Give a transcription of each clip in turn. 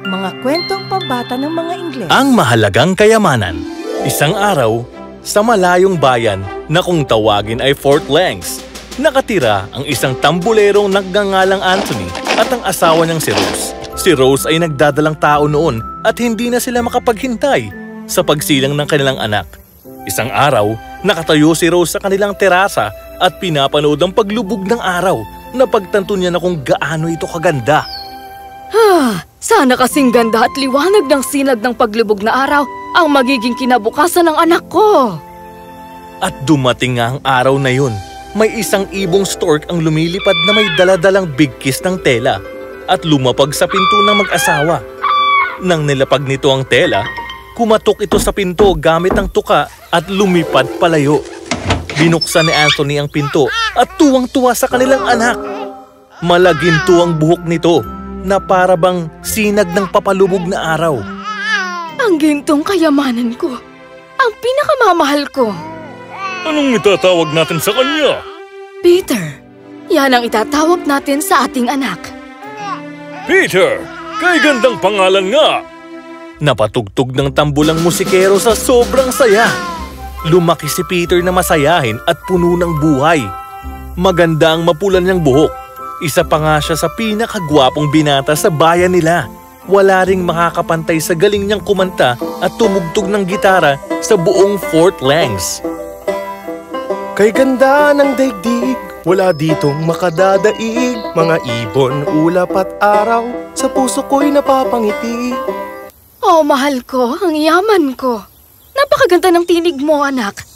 Mga kwentong pambata ng mga Ingles. Ang mahalagang kayamanan. Isang araw, sa malayong bayan na kung tawagin ay Fort Langs, nakatira ang isang tambulerong nagngangalang Anthony at ang asawa niyang si Rose. Si Rose ay nagdadalang tao noon at hindi na sila makapaghintay sa pagsilang ng kanilang anak. Isang araw, nakatayo si Rose sa kanilang terasa at pinapanood ang paglubog ng araw. Napagtanto niya na kung gaano ito kaganda. Sana kasing ganda at liwanag ng sinag ng paglubog na araw ang magiging kinabukasan ng anak ko. At dumating nga ang araw na yun. May isang ibong stork ang lumilipad na may daladalang big kiss ng tela at lumapag sa pinto ng mag-asawa. Nang nilapag nito ang tela, kumatok ito sa pinto gamit ang tuka at lumipad palayo. Binuksan ni Anthony ang pinto at tuwang-tuwa sa kanilang anak. Malaginto ang buhok nito na para bang sinag ng papalubog na araw. Ang gintong kayamanan ko, ang pinakamamahal ko. Anong itatawag natin sa kanya? Peter, yan ang itatawag natin sa ating anak. Peter, kay gandang pangalan nga. Napatugtog ng tambulang musikero sa sobrang saya. Lumaki si Peter na masayahin at puno ng buhay. Maganda ang mapulan niyang buhok. Isa pa nga siya sa pinakagwapong binata sa bayan nila. Wala ring makakapantay sa galing niyang kumanta at tumugtog ng gitara sa buong Fort Langs. Kay ganda ng daigdig, wala ditong makadadaig. Mga ibon, ulap at araw, sa puso ko'y napapangiti. Oh, mahal ko, ang yaman ko. Napakaganda ng tinig mo, anak.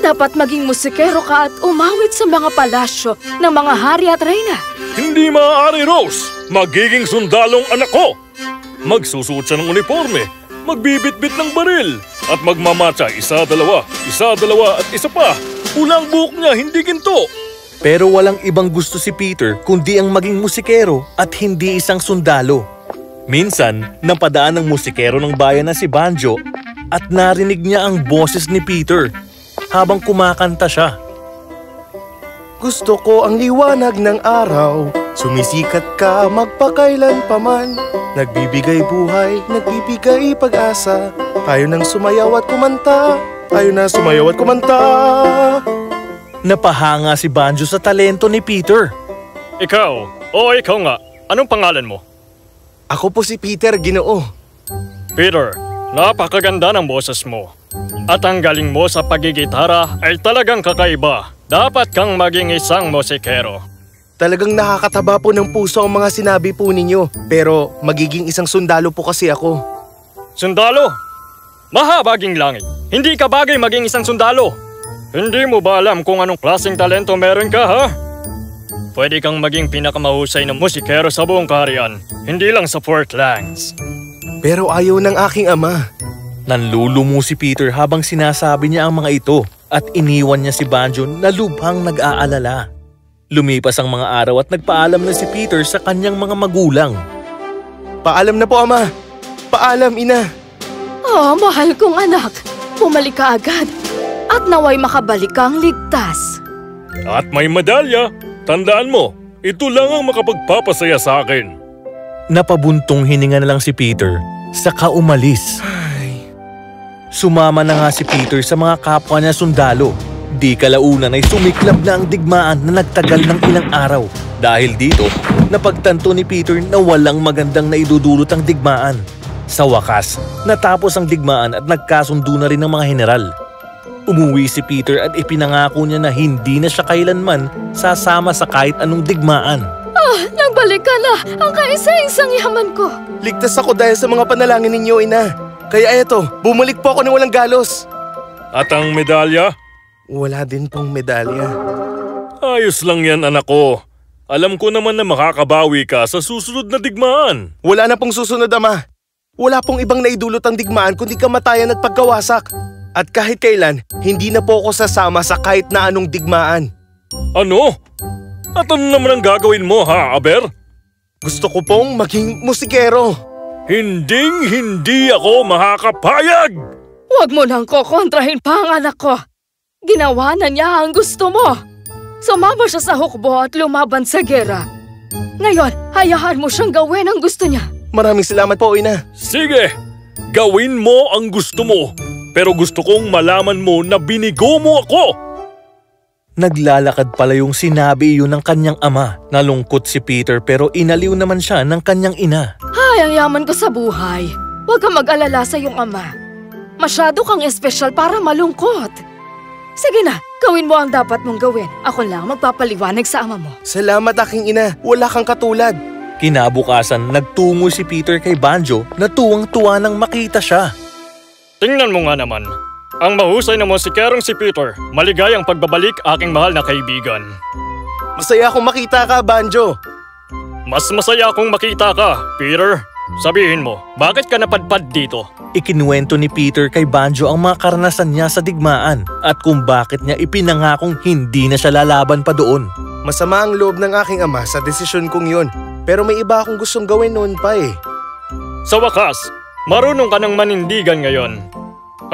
Dapat maging musikero ka at umawit sa mga palasyo ng mga hari at reyna. Hindi maaari, Rose. Magiging sundalong anak ko. Magsusuot siya ng uniforme, magbibitbit ng baril, at magmamatsa isa-dalawa at isa pa. Pulang buhok niya, hindi ginto. Pero walang ibang gusto si Peter kundi ang maging musikero at hindi isang sundalo. Minsan, napadaan ng musikero ng bayan na si Banjo at narinig niya ang boses ni Peter habang kumakanta siya. Gusto ko ang liwanag ng araw, sumisikat ka magpakailan paman. Nagbibigay buhay, nagbibigay pag-asa, tayo nang sumayaw at kumanta, tayo na sumayaw at kumanta. Napahanga si Banjo sa talento ni Peter. Ikaw nga, anong pangalan mo? Ako po si Peter, Ginoo. Peter, napakaganda ng boses mo. At ang galing mo sa pagigitara ay talagang kakaiba. Dapat kang maging isang musikero. Talagang nakakataba po ng puso ang mga sinabi po ninyo. Pero magiging isang sundalo po kasi ako. Sundalo? Mahabaging langit. Hindi ka bagay maging isang sundalo. Hindi mo ba alam kung anong klaseng talento meron ka, ha? Pwede kang maging pinakamahusay na musikero sa buong kaharian. Hindi lang sa Fort Langs. Pero ayaw ng aking ama. Nanlulumo si Peter habang sinasabi niya ang mga ito at iniwan niya si Banjo na lubhang nag-aalala. Lumipas ang mga araw at nagpaalam na si Peter sa kanyang mga magulang. Paalam na po, ama. Paalam, ina. Oh, mahal kong anak. Bumalik ka agad at naway makabalik kang ligtas. At may medalya. Tandaan mo, ito lang ang makapagpapasaya sa akin. Napabuntong hininga na lang si Peter, saka umalis. Sumama na nga si Peter sa mga kapwa niya sundalo. Di kalaunan ay sumiklab na ang digmaan na nagtagal ng ilang araw. Dahil dito, napagtanto ni Peter na walang magandang naidudulot ang digmaan. Sa wakas, natapos ang digmaan at nagkasundo na rin ng mga general. Umuwi si Peter at ipinangako niya na hindi na siya kailanman sasama sa kahit anong digmaan. Nagbalik ka na ang kaisa-isang yaman ko. Ligtas ako dahil sa mga panalangin ninyo, ina. Kaya eto, bumalik po ako ng walang galos. At ang medalya? Wala din pong medalya. Ayos lang yan, anak ko. Alam ko naman na makakabawi ka sa susunod na digmaan. Wala na pong susunod, ama. Wala pong ibang naidulot ang digmaan kundi kamatayan at pagkawasak. At kahit kailan, hindi na po ako sasama sa kahit na anong digmaan. Ano? At ano naman ang gagawin mo, ha, Aber? Gusto ko pong maging musikero. Hinding-hindi ako makakapayag! Huwag mo nang kokontrahin pa ang anak ko. Ginawa na niya ang gusto mo. Sumama siya sa hukbo at lumaban sa gera. Ngayon, hayaan mo siyang gawin ang gusto niya. Maraming salamat po, ina. Sige, gawin mo ang gusto mo. Pero gusto kong malaman mo na binigo mo ako. Naglalakad pala yung sinabi iyon ng kanyang ama. Nalungkot si Peter pero inaliw naman siya ng kanyang ina. Ay, ang yaman ko sa buhay. Huwag kang mag-alala sa iyong ama. Masyado kang espesyal para malungkot. Sige na, gawin mo ang dapat mong gawin. Ako lang magpapaliwanag sa ama mo. Salamat aking ina, wala kang katulad. Kinabukasan, nagtungo si Peter kay Banjo na tuwang-tuwa nang makita siya. Tingnan mo nga naman. Ang mahusay na musikerong si Peter. Maligayang pagbabalik aking mahal na kaibigan. Masaya akong makita ka, Banjo. Mas masaya akong makita ka, Peter. Sabihin mo, bakit ka napadpad dito? Ikinuwento ni Peter kay Banjo ang mga karanasan niya sa digmaan at kung bakit niya ipinangakong hindi na siya lalaban pa doon. Masama ang loob ng aking ama sa desisyon kong yun. Pero may iba akong gustong gawin noon pa eh. Sa wakas, marunong ka ng manindigan ngayon.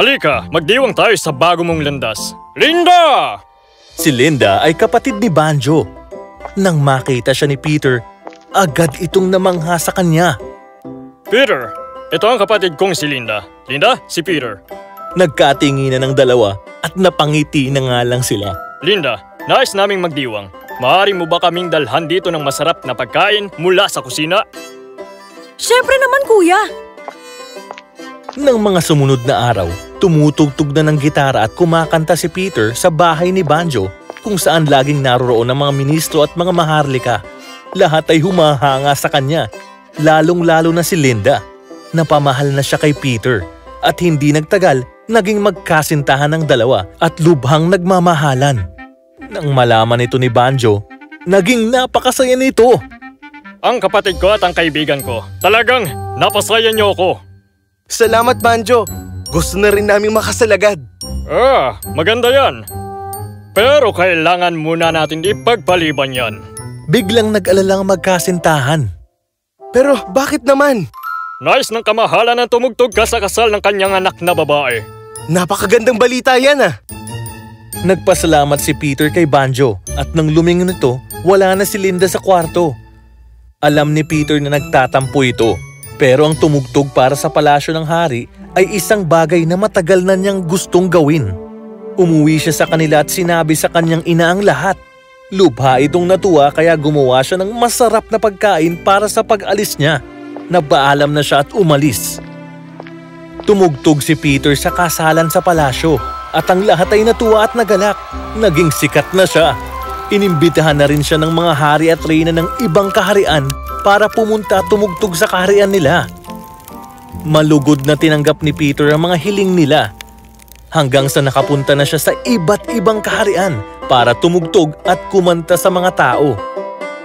Halika, magdiwang tayo sa bago mong landas. Linda! Si Linda ay kapatid ni Banjo. Nang makita siya ni Peter, agad itong namangha sa kanya. Peter, ito ang kapatid kong si Linda. Linda, si Peter. Nagkatinginan ng dalawa at napangiti na nga lang sila. Linda, nais naming magdiwang. Maaari mo ba kaming dalhan dito ng masarap na pagkain mula sa kusina? Siyempre naman, kuya. Nang mga sumunod na araw, tumutugtog na ng gitara at kumakanta si Peter sa bahay ni Banjo kung saan laging naroroon ang mga ministro at mga maharlika. Lahat ay humahanga sa kanya, lalong-lalo na si Linda. Napamahal na siya kay Peter at hindi nagtagal naging magkasintahan ng dalawa at lubhang nagmamahalan. Nang malaman ito ni Banjo, naging napakasaya nito. Ang kapatid ko at ang kaibigan ko, talagang napasaya niyo ako. Salamat, Banjo. Gusto na rin naming makasalagad. Maganda yan. Pero kailangan muna natin ipagpaliban yan. Biglang nag-alala ang magkasintahan. Pero bakit naman? Nais ng kamahalan ang tumugtog ka sa kasal ng kanyang anak na babae. Napakagandang balita yan ah. Nagpasalamat si Peter kay Banjo at nang lumingon ito, wala na si Linda sa kwarto. Alam ni Peter na nagtatampo ito, pero ang tumugtog para sa palasyo ng hari ay isang bagay na matagal na niyang gustong gawin. Umuwi siya sa kanila at sinabi sa kanyang ina ang lahat. Lubha itong natuwa kaya gumawa siya ng masarap na pagkain para sa pag-alis niya. Nagpaalam na siya at umalis. Tumugtog si Peter sa kasalan sa palasyo at ang lahat ay natuwa at nagalak. Naging sikat na siya. Inimbitahan na rin siya ng mga hari at reyna ng ibang kaharian para pumunta at tumugtog sa kaharian nila. Malugod na tinanggap ni Peter ang mga hiling nila. Hanggang sa nakapunta na siya sa iba't ibang kaharian para tumugtog at kumanta sa mga tao.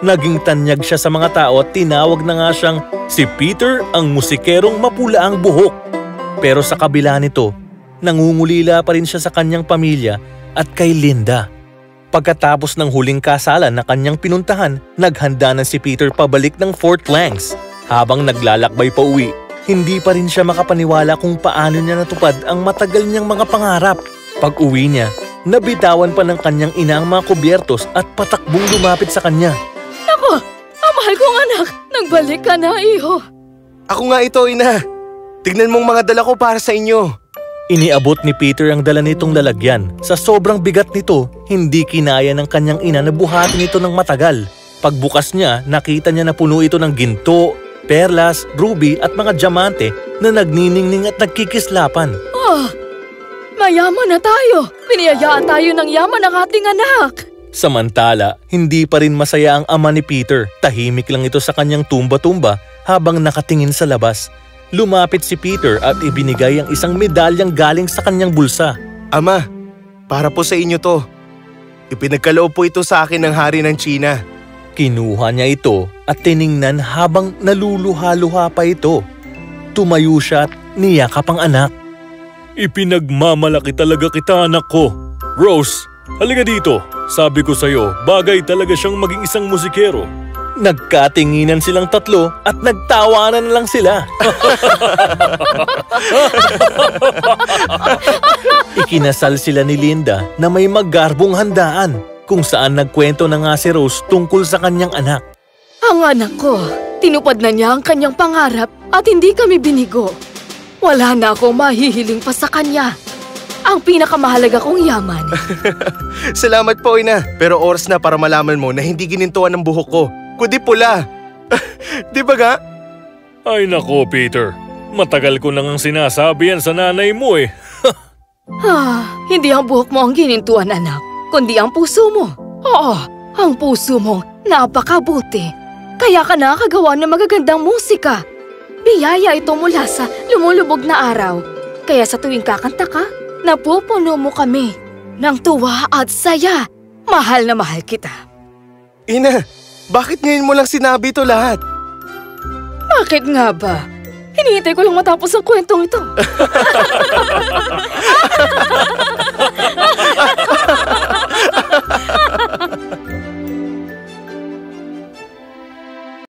Naging tanyag siya sa mga tao at tinawag na nga siyang si Peter ang musikerong mapula ang buhok. Pero sa kabila nito, nangungulila pa rin siya sa kanyang pamilya at kay Linda. Pagkatapos ng huling kasalan na kanyang pinuntahan, naghanda na si Peter pabalik ng Fort Langs. Habang naglalakbay pa uwi, hindi pa rin siya makapaniwala kung paano niya natupad ang matagal niyang mga pangarap. Pag uwi niya, nabitawan pa ng kanyang ina ang mga kubyertos at patakbong lumapit sa kanya. Naku, ang mahal kong anak, nagbalik ka na, iho. Ako nga ito, ina. Tignan mong mga dala ko para sa inyo. Iniabot ni Peter ang dala nitong lalagyan. Sa sobrang bigat nito, hindi kinaya ng kanyang ina na buhatin ito ng matagal. Pagbukas niya, nakita niya na puno ito ng ginto, perlas, ruby at mga diamante na nagniningning at nagkikislapan. Mayaman na tayo. Piniyayaan tayo ng yaman ng ating anak. Samantala, hindi pa rin masaya ang ama ni Peter. Tahimik lang ito sa kanyang tumba-tumba habang nakatingin sa labas. Lumapit si Peter at ibinigay ang isang medalyang galing sa kanyang bulsa. Ama, para po sa inyo to. Ipinagkaloob po ito sa akin ng hari ng China. Kinuha niya ito at tiningnan habang naluluha-luha pa ito. Tumayo siya at niyakap ang anak. Ipinagmamalaki talaga kita, anak ko. Rose, halika dito. Sabi ko sa'yo, bagay talaga siyang maging isang musikero. Nagkatinginan silang tatlo at nagtawanan na lang sila. Ikinasal sila ni Linda na may maggarbong handaan kung saan nagkwento na nga si Rose tungkol sa kanyang anak. Ang anak ko, Tinupad na niya ang kanyang pangarap at hindi kami binigo. Wala na akong mahihiling pa sa kanya. Ang pinakamahalaga kong yaman. Salamat po, Ina. Pero oras na para malaman mo na hindi ginintuan ng buhok ko, kundi pula. Di ba nga? Ay nako, Peter. Matagal ko nang sinasabi yan sa nanay mo eh. Hindi ang buhok mo ang ginintuan, anak, kundi ang puso mo. Oo, ang puso mo napakabuti. Kaya ka nakakagawa ng magagandang musika. Biyaya ito mula sa lumulubog na araw. Kaya sa tuwing kakanta ka, napupuno mo kami ng tuwa at saya. Mahal na mahal kita. Ina, bakit ngayon mo lang sinabi ito lahat? Bakit nga ba? Hinihintay ko lang matapos ang kwentong ito.